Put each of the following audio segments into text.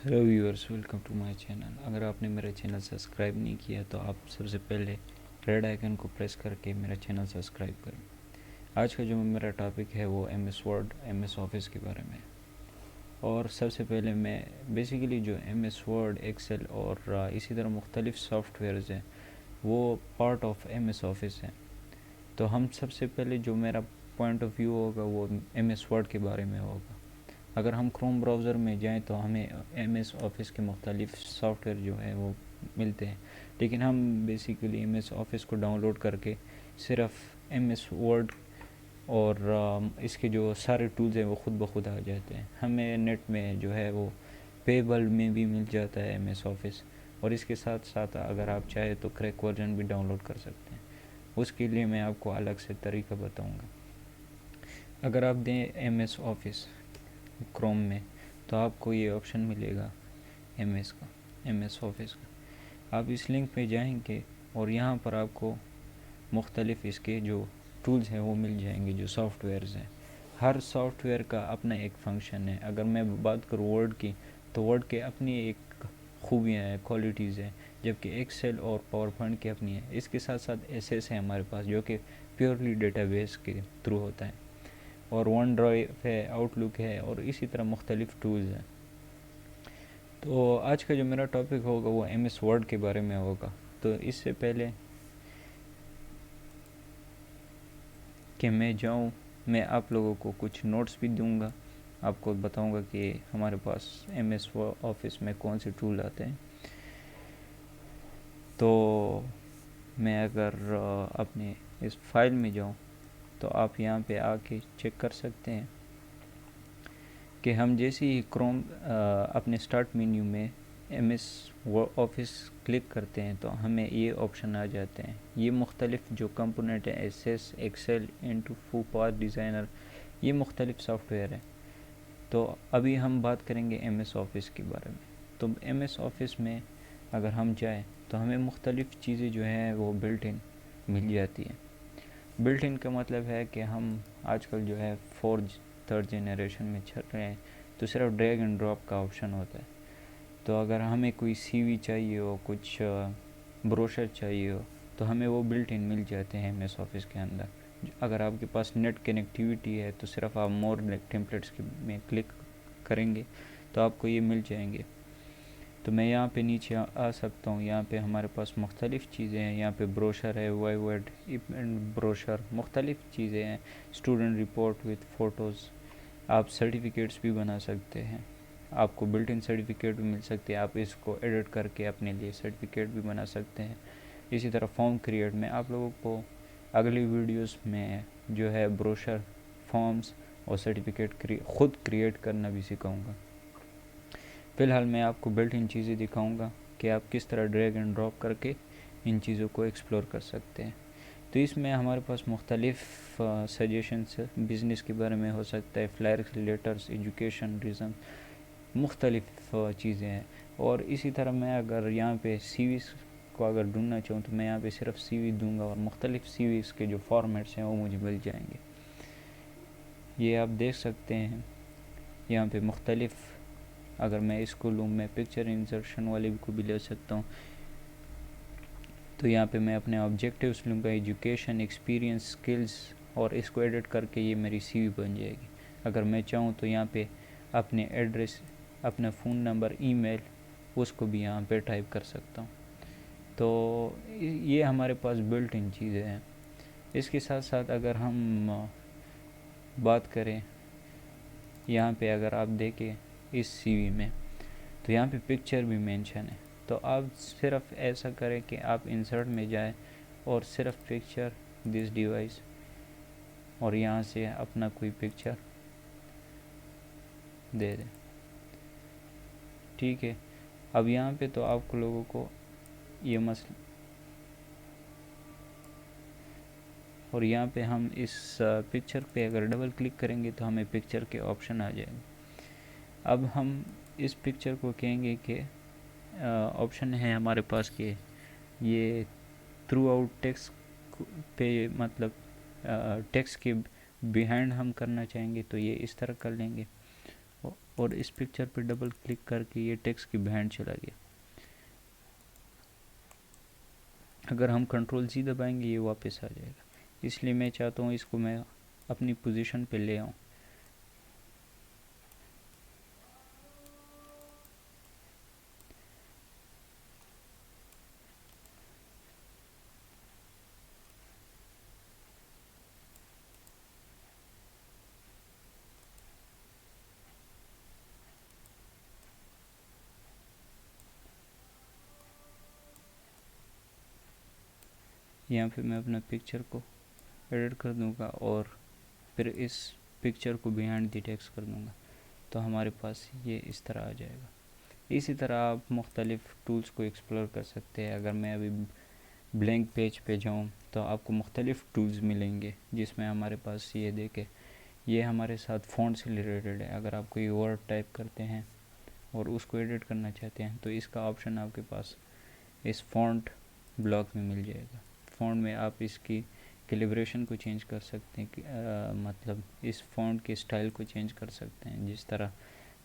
Hello viewers, welcome to my channel. अगर आपने मेरा चैनल सब्सक्राइब नहीं किया तो आप सबसे पहले रेड आइकन को प्रेस करके मेरा चैनल सब्सक्राइब करें। आज का जो मेरा टॉपिक है वो एमएस वर्ड, एमएस ऑफिस के बारे में। और सबसे पहले मैं बेसिकली जो एमएस वर्ड, एक्सेल और इसी तरह मुख्तलिफ सॉफ्टवेयर्स हैं वो पार्ट ऑफ एमएस ऑफिस हैं। तो हम सबसे पहले जो मेरा पॉइंट ऑफ व्यू होगा वो एमएस वर्ड के बारे में होगा। अगर हम क्रोम ब्राउज़र में जाएं तो हमें एमएस ऑफिस के मुख्तलिफ सॉफ्टवेयर जो है वो मिलते हैं, लेकिन हम बेसिकली एमएस ऑफिस को डाउनलोड करके सिर्फ एमएस वर्ड और इसके जो सारे टूल्स हैं वो ख़ुद ब खुद आ जाते हैं। हमें नेट में जो है वो पेबल में भी मिल जाता है एमएस ऑफिस, और इसके साथ साथ अगर आप चाहें तो क्रैक वर्जन भी डाउनलोड कर सकते हैं। उसके लिए मैं आपको अलग से तरीका बताऊंगा। अगर आप दें एमएस ऑफिस क्रोम में तो आपको ये ऑप्शन मिलेगा एमएस ऑफिस का। आप इस लिंक पे जाएंगे और यहाँ पर आपको मुख्तलिफ़ इसके जो टूल्स हैं वो मिल जाएंगे, जो सॉफ्टवेयर्स हैं। हर सॉफ्टवेयर का अपना एक फंक्शन है। अगर मैं बात करूँ वर्ड की तो वर्ड के अपनी एक खूबियाँ हैं, क्वालिटीज़ हैं, जबकि एक्सेल और पावर पॉइंट की अपनी है। इसके साथ साथ एसएस है हमारे पास, जो कि प्योरली डेटाबेस के थ्रू होता है, और वन ड्राइव है, आउटलुक है, और इसी तरह मुख्तलिफ़ टूल्स हैं। तो आज का जो मेरा टॉपिक होगा वो एमएस वर्ड के बारे में होगा। तो इससे पहले कि मैं जाऊँ, मैं आप लोगों को कुछ नोट्स भी दूंगा, आपको बताऊंगा कि हमारे पास एमएस ऑफिस में कौन से टूल आते हैं। तो मैं अगर अपने इस फाइल में जाऊँ तो आप यहाँ पे आके चेक कर सकते हैं कि हम जैसे ही क्रोम अपने स्टार्ट मेन्यू में एमएस ऑफिस क्लिक करते हैं तो हमें ये ऑप्शन आ जाते हैं। ये मुख्तलिफ जो कंपोनेंट हैं, एसएस, एक्सेल, इंटू, फूपा, डिज़ाइनर, ये मुख्तलिफ सॉफ्टवेयर हैं। तो अभी हम बात करेंगे एमएस ऑफिस के बारे में। तो एमएस ऑफिस में अगर हम जाएँ तो हमें मुख्तलिफ चीज़ें जो हैं वो बिल्ट इन मिल जाती हैं। बिल्ट इन का मतलब है कि हम आजकल जो है थर्ड जनरेशन में चल रहे हैं, तो सिर्फ ड्रैग एंड ड्रॉप का ऑप्शन होता है। तो अगर हमें कोई सीवी चाहिए हो, कुछ ब्रोशर चाहिए हो, तो हमें वो बिल्ट इन मिल जाते हैं एमएस ऑफिस के अंदर। अगर आपके पास नेट कनेक्टिविटी है तो सिर्फ आप मोर टेम्पलेट्स में क्लिक करेंगे तो आपको ये मिल जाएंगे। तो मैं यहाँ पे नीचे आ सकता हूँ। यहाँ पे हमारे पास मुख्तलिफ़ चीज़ें हैं। यहाँ पे ब्रोशर है, वाइवर्ड ब्रोशर, मुख्तलिफ़ चीज़ें हैं, स्टूडेंट रिपोर्ट विथ फ़ोटोज़। आप सर्टिफिकेट्स भी बना सकते हैं, आपको बिल्ट इन सर्टिफिकेट भी मिल सकते हैं। आप इसको एडिट करके अपने लिए सर्टिफिकेट भी बना सकते हैं। इसी तरह फॉर्म क्रिएट में आप लोगों को अगली वीडियोस में जो है ब्रोशर, फॉर्म्स और सर्टिफिकेट ख़ुद क्रिएट करना भी सिखाऊंगा। फ़िलहाल मैं आपको बिल्ट इन चीज़ें दिखाऊंगा कि आप किस तरह ड्रैग एंड ड्रॉप करके इन चीज़ों को एक्सप्लोर कर सकते हैं। तो इसमें हमारे पास मुख्तलिफ़ सजेशंस बिज़नेस के बारे में हो सकता है, फ्लायर्स, लेटर्स, एजुकेशन, रीज़न, मुख्तलिफ़ चीज़ें हैं। और इसी तरह मैं अगर यहाँ पे सीवीज़ को अगर ढूंढना चाहूँ तो मैं यहाँ पे सिर्फ सीवी दूंगा और मुख्तलिफ़ सीवीज़ के जो फॉर्मेट्स हैं वो मुझे मिल जाएंगे। ये आप देख सकते हैं यहाँ पे मुख्तलिफ़। अगर मैं इसको लूँ, मैं पिक्चर इंसर्शन वाले को भी ले सकता हूँ। तो यहाँ पे मैं अपने ऑब्जेक्टिव्स लूँगा, एजुकेशन, एक्सपीरियंस, स्किल्स, और इसको एडिट करके ये मेरी सीवी बन जाएगी। अगर मैं चाहूँ तो यहाँ पे अपने एड्रेस, अपना फ़ोन नंबर, ईमेल, उसको भी यहाँ पे टाइप कर सकता हूँ। तो ये हमारे पास बिल्ट इन चीज़ें हैं। इसके साथ साथ अगर हम बात करें, यहाँ पे अगर आप देखें इस सीवी में तो यहाँ पे पिक्चर भी मेंशन है। तो आप सिर्फ ऐसा करें कि आप इंसर्ट में जाएं और सिर्फ पिक्चर दिस डिवाइस, और यहाँ से अपना कोई पिक्चर दे दें। ठीक है। अब यहाँ पे तो आप लोगों को ये मसला, और यहाँ पे हम इस पिक्चर पे अगर डबल क्लिक करेंगे तो हमें पिक्चर के ऑप्शन आ जाएंगे। अब हम इस पिक्चर को कहेंगे कि ऑप्शन है हमारे पास कि ये थ्रू आउट टेक्स्ट पे, मतलब टेक्स्ट के बिहाइंड हम करना चाहेंगे तो ये इस तरह कर लेंगे। और इस पिक्चर पे डबल क्लिक करके ये टेक्स्ट की बैंड चला गया। अगर हम कंट्रोल C दबाएंगे ये वापस आ जाएगा। इसलिए मैं चाहता हूँ इसको मैं अपनी पोजीशन पे ले आऊँ। यहाँ पे मैं अपना पिक्चर को एडिट कर दूँगा और फिर इस पिक्चर को बिहाइंड द टेक्स्ट कर दूँगा, तो हमारे पास ये इस तरह आ जाएगा। इसी तरह आप मुख्तलिफ़ टूल्स को एक्सप्लोर कर सकते हैं। अगर मैं अभी ब्लैंक पेज पे जाऊँ तो आपको मुख्तलिफ़ टूल्स मिलेंगे, जिसमें हमारे पास ये देखे ये हमारे साथ फ़ॉन्ट से रिलेटेड है। अगर आप कोई वर्ड टाइप करते हैं और उसको एडिट करना चाहते हैं तो इसका ऑप्शन आपके पास इस फ़ॉन्ट ब्लॉक में मिल जाएगा। फ़ॉन्ट में आप इसकी कैलिब्रेशन को चेंज कर सकते हैं, मतलब इस फ़ॉन्ट के स्टाइल को चेंज कर सकते हैं। जिस तरह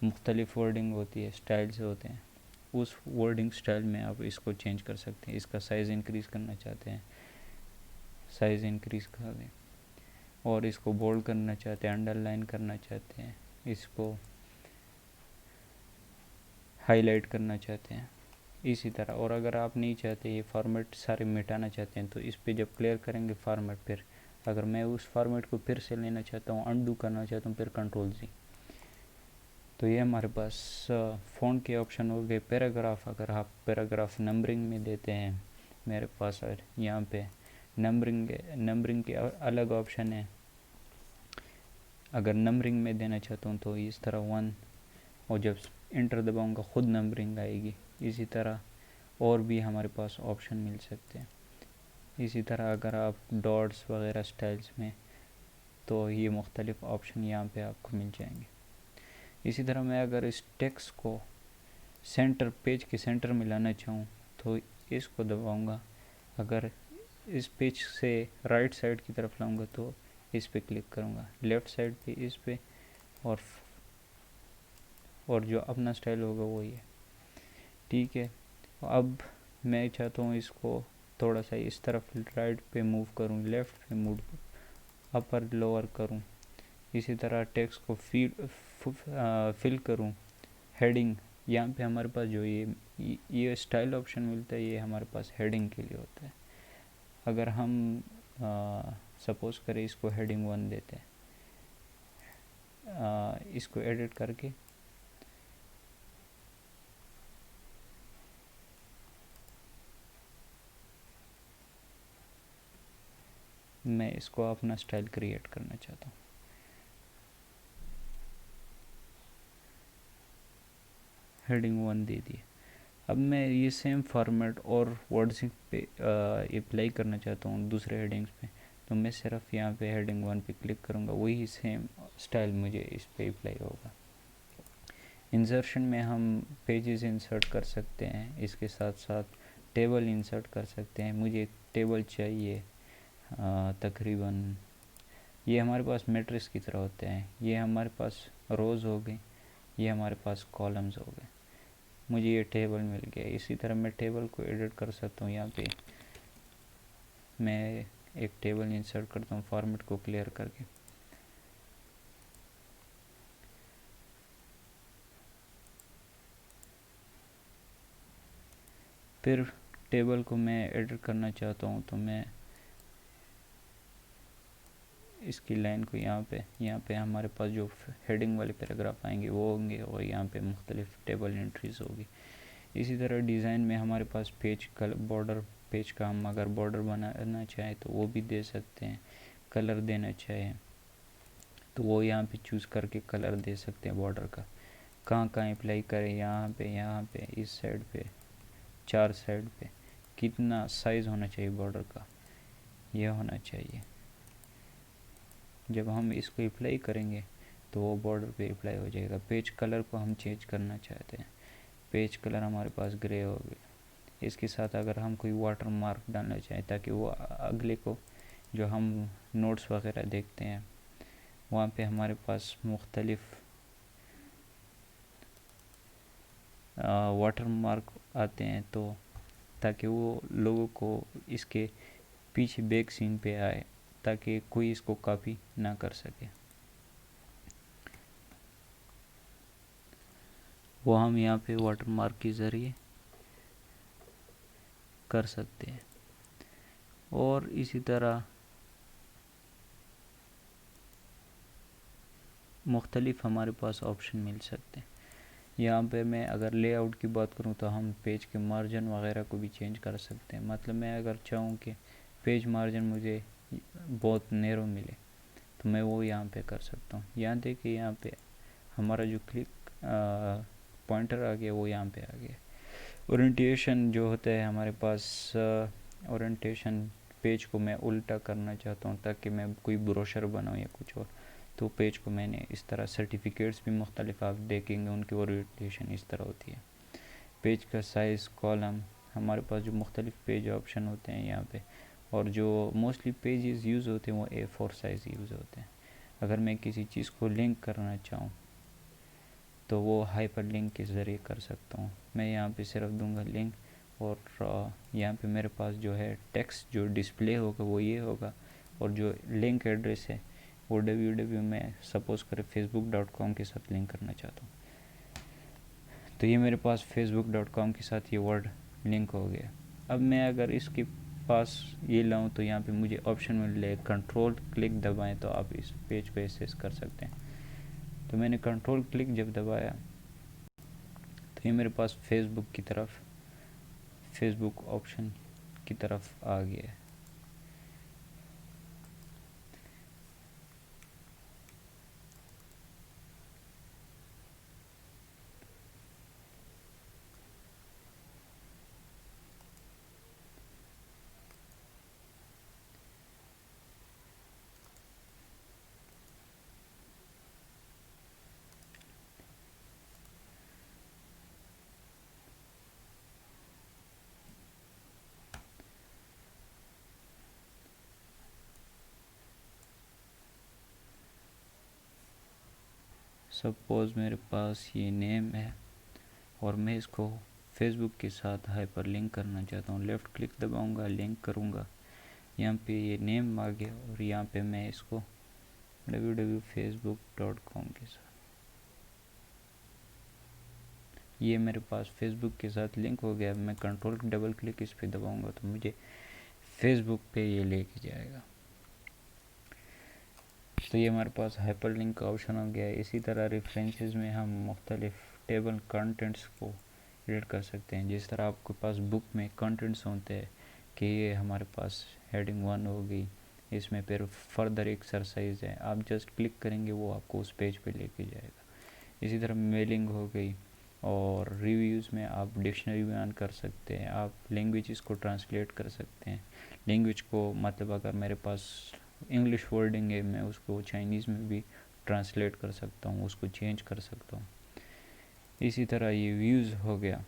मुख्तलिफ़ वर्डिंग होती है, स्टाइल्स होते हैं, उस वर्डिंग स्टाइल में आप इसको चेंज कर सकते हैं। इसका साइज़ इंक्रीज़ करना चाहते हैं, साइज़ इंक्रीज़ कर दें, और इसको बोल्ड करना चाहते हैं, अंडरलाइन करना चाहते हैं, इसको हाईलाइट करना चाहते हैं, इसी तरह। और अगर आप नहीं चाहते ये फॉर्मेट सारे मिटाना चाहते हैं तो इस पे जब क्लियर करेंगे फॉर्मेट, फिर अगर मैं उस फॉर्मेट को फिर से लेना चाहता हूँ, अनडू करना चाहता हूँ, फिर कंट्रोल C। तो ये हमारे पास फ़ॉन्ट के ऑप्शन हो गए। पैराग्राफ, अगर आप पैराग्राफ नंबरिंग में देते हैं, मेरे पास यहाँ पे नंबरिंग के अलग ऑप्शन है। अगर नंबरिंग में देना चाहता हूँ तो इस तरह 1, और जब इंटर दबाऊँगा ख़ुद नंबरिंग आएगी। इसी तरह और भी हमारे पास ऑप्शन मिल सकते हैं। इसी तरह अगर आप डॉट्स वगैरह स्टाइल्स में, तो ये मुख्तलिफ़ ऑप्शन यहाँ पे आपको मिल जाएंगे। इसी तरह मैं अगर इस टेक्स्ट को सेंटर, पेज के सेंटर में लाना चाहूँ तो इसको दबाऊँगा। अगर इस पेज से राइट साइड की तरफ लाऊँगा तो इस पे क्लिक करूँगा, लेफ़्ट साइड पे इस पे, और जो अपना स्टाइल होगा वही है। ठीक है, अब मैं चाहता हूँ इसको थोड़ा सा इस तरफ राइट पे मूव करूँ, लेफ़्ट पे मूव, अपर लोअर करूँ। इसी तरह टेक्स्ट को फिल करूँ। हेडिंग, यहाँ पे हमारे पास जो ये स्टाइल ऑप्शन मिलता है, ये हमारे पास हेडिंग के लिए होता है। अगर हम सपोज़ करें इसको हेडिंग 1 देते हैं, इसको एडिट करके मैं इसको अपना स्टाइल क्रिएट करना चाहता हूँ। हेडिंग 1 दे दिए। अब मैं ये सेम फॉर्मेट और वर्ड्स पे अप्लाई करना चाहता हूँ दूसरे हेडिंग्स पे, तो मैं सिर्फ यहाँ पे हेडिंग 1 पे क्लिक करूँगा, वही सेम स्टाइल मुझे इस पे अप्लाई होगा। इंसर्शन में हम पेजेस इंसर्ट कर सकते हैं, इसके साथ साथ टेबल इंसर्ट कर सकते हैं। मुझे टेबल चाहिए तकरीबन, ये हमारे पास मैट्रिक्स की तरह होते हैं। ये हमारे पास रोज़ हो गई, ये हमारे पास कॉलम्स हो गए। मुझे ये टेबल मिल गया। इसी तरह मैं टेबल को एडिट कर सकता हूँ। यहाँ पे मैं एक टेबल इंसर्ट करता हूँ फॉर्मेट को क्लियर करके। फिर टेबल को मैं एडिट करना चाहता हूँ तो मैं इसकी लाइन को यहाँ पे हमारे पास जो हेडिंग वाले पैराग्राफ आएंगे वो होंगे, और यहाँ पे मुख्तलिफ टेबल एंट्रीज होगी। इसी तरह डिज़ाइन में हमारे पास पेज बॉर्डर, पेज का हम अगर बॉर्डर बनाना चाहें तो वो भी दे सकते हैं। कलर देना चाहें तो वो यहाँ पे चूज़ करके कलर दे सकते हैं बॉर्डर का। कहाँ अप्लाई करें, यहाँ पे, इस साइड पे, 4 साइड पे, कितना साइज़ होना चाहिए बॉर्डर का, यह होना चाहिए। जब हम इसको अप्लाई करेंगे तो वो बॉर्डर पे अप्लाई हो जाएगा। पेज कलर को हम चेंज करना चाहते हैं, पेज कलर हमारे पास ग्रे हो गया। इसके साथ अगर हम कोई वाटर मार्क डालना चाहें ताकि वो अगले को, जो हम नोट्स वगैरह देखते हैं वहाँ पे हमारे पास मुख्तलिफ़ वाटर मार्क आते हैं, तो ताकि वो लोगों को इसके पीछे बैक सीन पे आए, ताकि कोई इसको कॉपी ना कर सके। वो हम यहाँ पे वाटर मार्क के ज़रिए कर सकते हैं। और इसी तरह मुख्तलिफ हमारे पास ऑप्शन मिल सकते हैं। यहाँ पे मैं अगर लेआउट की बात करूँ तो हम पेज के मार्जिन वगैरह को भी चेंज कर सकते हैं। मतलब मैं अगर चाहूँ कि पेज मार्जिन मुझे बहुत नैरो मिले तो मैं वो यहाँ पे कर सकता हूँ। यहाँ देखिए, यहाँ पे हमारा जो क्लिक पॉइंटर आ गया वो यहाँ पे आ गया। ओरिएंटेशन जो होता है हमारे पास, ओरिएंटेशन पेज को मैं उल्टा करना चाहता हूँ ताकि मैं कोई ब्रोशर बनाऊँ या कुछ और, तो पेज को मैंने इस तरह, सर्टिफिकेट्स भी मुख्तलिफ आप देखेंगे उनकी ओरिएंटेशन इस तरह होती है। पेज का साइज़, कॉलम, हमारे पास जो मुख्तलिफ पेज ऑप्शन होते हैं यहाँ पे, और जो मोस्टली पेजेस यूज़ होते हैं वो A4 साइज़ यूज़ होते हैं। अगर मैं किसी चीज़ को लिंक करना चाहूँ तो वो हाइपर लिंक के ज़रिए कर सकता हूँ। मैं यहाँ पे सिर्फ दूंगा लिंक, और यहाँ पे मेरे पास जो है टेक्स्ट जो डिस्प्ले होगा वो ये होगा, और जो लिंक एड्रेस है वो www मैं सपोज़ करें facebook.com के साथ लिंक करना चाहता हूँ, तो ये मेरे पास facebook.com के साथ ये वर्ड लिंक हो गया। अब मैं अगर इसके पास ये लाऊं तो यहाँ पे मुझे ऑप्शन मिले, कंट्रोल क्लिक दबाएं तो आप इस पेज को एक्सेस कर सकते हैं। तो मैंने कंट्रोल क्लिक जब दबाया तो ये मेरे पास फेसबुक ऑप्शन की तरफ आ गया है। सपोज़ मेरे पास ये नेम है और मैं इसको फेसबुक के साथ हाइपर लिंक करना चाहता हूँ। लेफ़्ट क्लिक दबाऊंगा, लिंक करूँगा, यहाँ पे ये नेम आ गया, और यहाँ पे मैं इसको www.facebook.com के साथ, ये मेरे पास फेसबुक के साथ लिंक हो गया। मैं कंट्रोल डबल क्लिक इस पे दबाऊंगा तो मुझे फेसबुक पे ये लेके जाएगा। तो ये हमारे पास हाइपर लिंक का ऑप्शन हो गया है। इसी तरह रेफरेंसेस में हम मुख्तलिफ टेबल कंटेंट्स को एडिट कर सकते हैं। जिस तरह आपके पास बुक में कंटेंट्स होते हैं कि ये हमारे पास हेडिंग 1 हो गई, इसमें फिर फर्दर एक्सरसाइज है, आप जस्ट क्लिक करेंगे वो आपको उस पेज पे लेके जाएगा। इसी तरह मेलिंग हो गई, और रिव्यूज़ में आप डिक्शनरी बयान कर सकते हैं, आप लैंग्वेजेस को ट्रांसलेट कर सकते हैं। लैंग्वेज को मतलब अगर मेरे पास इंग्लिश वर्डिंग है, मैं उसको चाइनीज़ में भी ट्रांसलेट कर सकता हूँ, उसको चेंज कर सकता हूँ। इसी तरह ये व्यूज़ हो गया।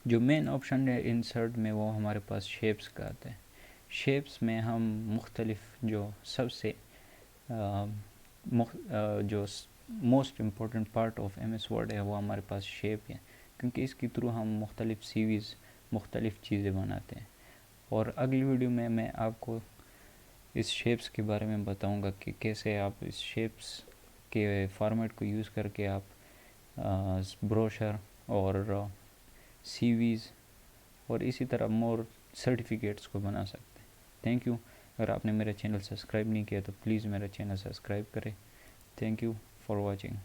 जो मेन ऑप्शन है इंसर्ट में वो हमारे पास शेप्स का आता है। शेप्स में हम मुख्तलिफ जो सबसे जो most important part of MS word है वो हमारे पास शेप है, क्योंकि इसके थ्रू हम मुख्तलिफ सीरीज़, मुख्तलिफ चीज़ें बनाते हैं। और अगली वीडियो में मैं आपको इस शेप्स के बारे में बताऊंगा कि कैसे आप इस शेप्स के फॉर्मेट को यूज़ करके आप ब्रोशर और CVs और इसी तरह मोर सर्टिफिकेट्स को बना सकते हैं। Thank you. अगर आपने मेरा चैनल सब्सक्राइब नहीं किया तो प्लीज़ मेरा चैनल सब्सक्राइब करें। Thank you for watching.